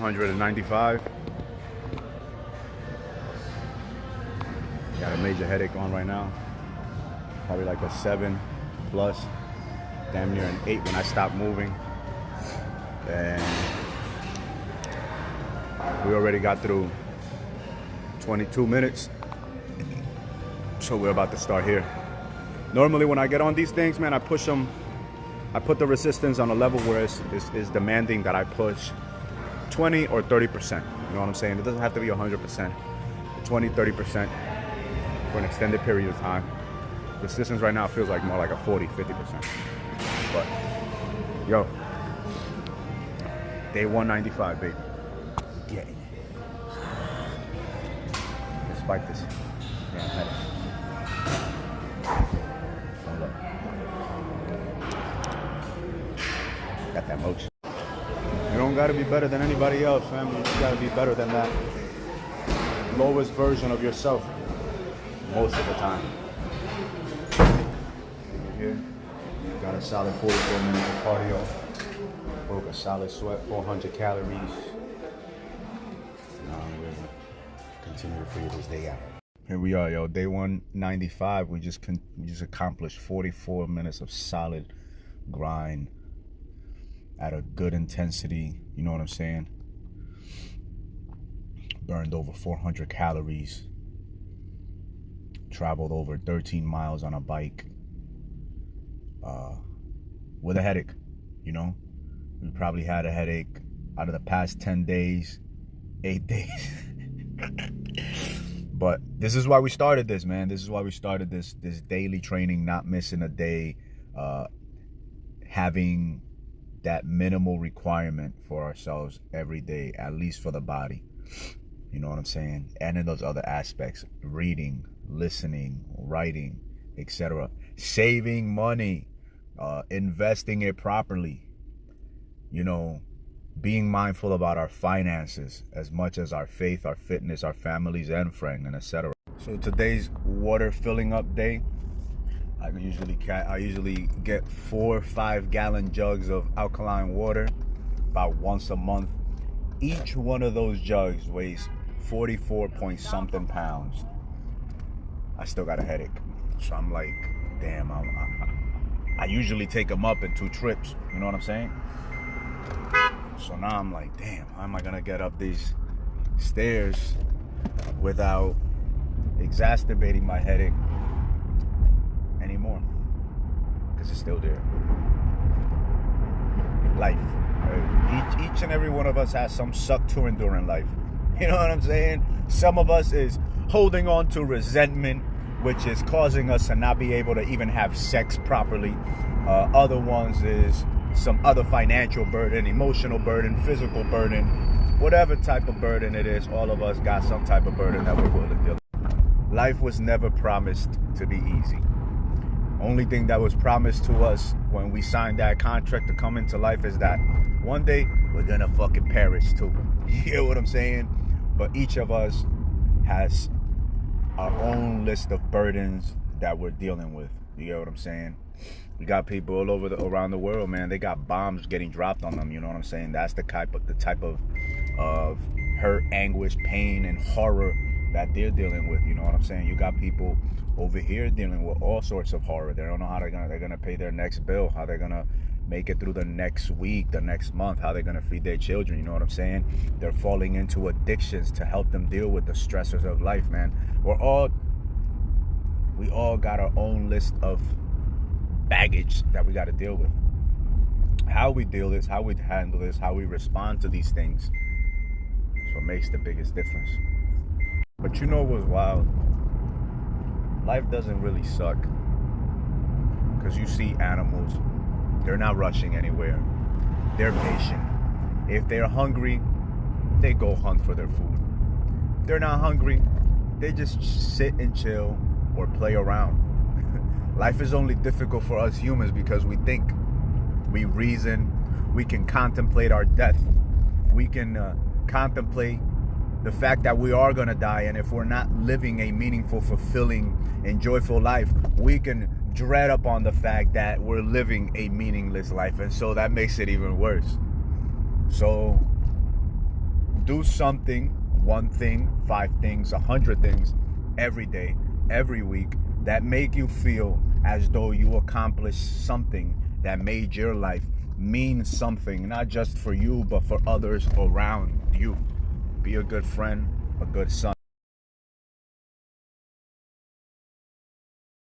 195. Got a major headache on right now. Probably like a 7 plus, damn near an 8 when I stop moving. And we already got through 22 minutes. So we're about to start here. Normally when I get on these things, man, I push them. I put the resistance on a level where it's demanding that I push 20 or 30%. You know what I'm saying? It doesn't have to be 100%. 20, 30% for an extended period of time. Resistance right now feels like more like a 40, 50%. But, yo, day 195, baby. Get it. Let's spike this. Yeah, headache. Hold up. Got that motion. You don't gotta be better than anybody else, fam. You just gotta be better than that lowest version of yourself most of the time. Here, got a solid 44 minutes of cardio. Broke a solid sweat, 400 calories. Now we're gonna continue to figure this day out. Here we are, yo. Day 195. We just accomplished 44 minutes of solid grind at a good intensity. You know what I'm saying? Burned over 400 calories. Traveled over 13 miles on a bike. With a headache, you know? We probably had a headache out of the past 10 days, 8 days. But this is why we started this, man. This is why we started this daily training, not missing a day, having that minimal requirement for ourselves every day, at least for the body. You know what I'm saying? And in those other aspects, reading, listening, writing, etc. Saving money, investing it properly, you know, being mindful about our finances as much as our faith, our fitness, our families and friends, and etc. So today's water filling up day. I usually get 4 or 5 gallon jugs of alkaline water about once a month. Each one of those jugs weighs 44 point something pounds. I still got a headache, so I'm like, damn. I usually take them up in 2 trips. You know what I'm saying? So now I'm like, damn, how am I gonna get up these stairs without exacerbating my headache anymore? Because it's still there. Life. Right? Each and every one of us has some suck to endure in life. You know what I'm saying? Some of us is holding on to resentment, which is causing us to not be able to even have sex properly. Other ones is some other financial burden, emotional burden, physical burden, whatever type of burden it is. All of us got some type of burden that we're willing to deal with. Life was never promised to be easy. Only thing that was promised to us when we signed that contract to come into life is that one day we're gonna fucking perish too. You hear what I'm saying? But each of us has our own list of burdens that we're dealing with. You get what I'm saying? We got people all over around the world, man. They got bombs getting dropped on them. You know what I'm saying? That's the type of hurt, anguish, pain, and horror that they're dealing with. You know what I'm saying? You got people over here dealing with all sorts of horror. They don't know how they're gonna pay their next bill, how they're gonna make it through the next week, the next month, how they're gonna feed their children. You know what I'm saying? They're falling into addictions to help them deal with the stressors of life, man. We all got our own list of baggage that we got to deal with. How we deal this, how we handle this, how we respond to these things is what makes the biggest difference. But you know what's wild? Life doesn't really suck, because you see animals, they're not rushing anywhere. They're patient. If they're hungry, they go hunt for their food. If they're not hungry, they just sit and chill or play around. Life is only difficult for us humans because we think, we reason, we can contemplate our death. We can contemplate the fact that we are going to die, and if we're not living a meaningful, fulfilling, and joyful life, we can dread upon the fact that we're living a meaningless life, and so that makes it even worse. So Do something, one thing, 5 things, 100 things every day, every week that make you feel as though you accomplished something that made your life mean something, not just for you, but for others around you. Be a good friend, a good son.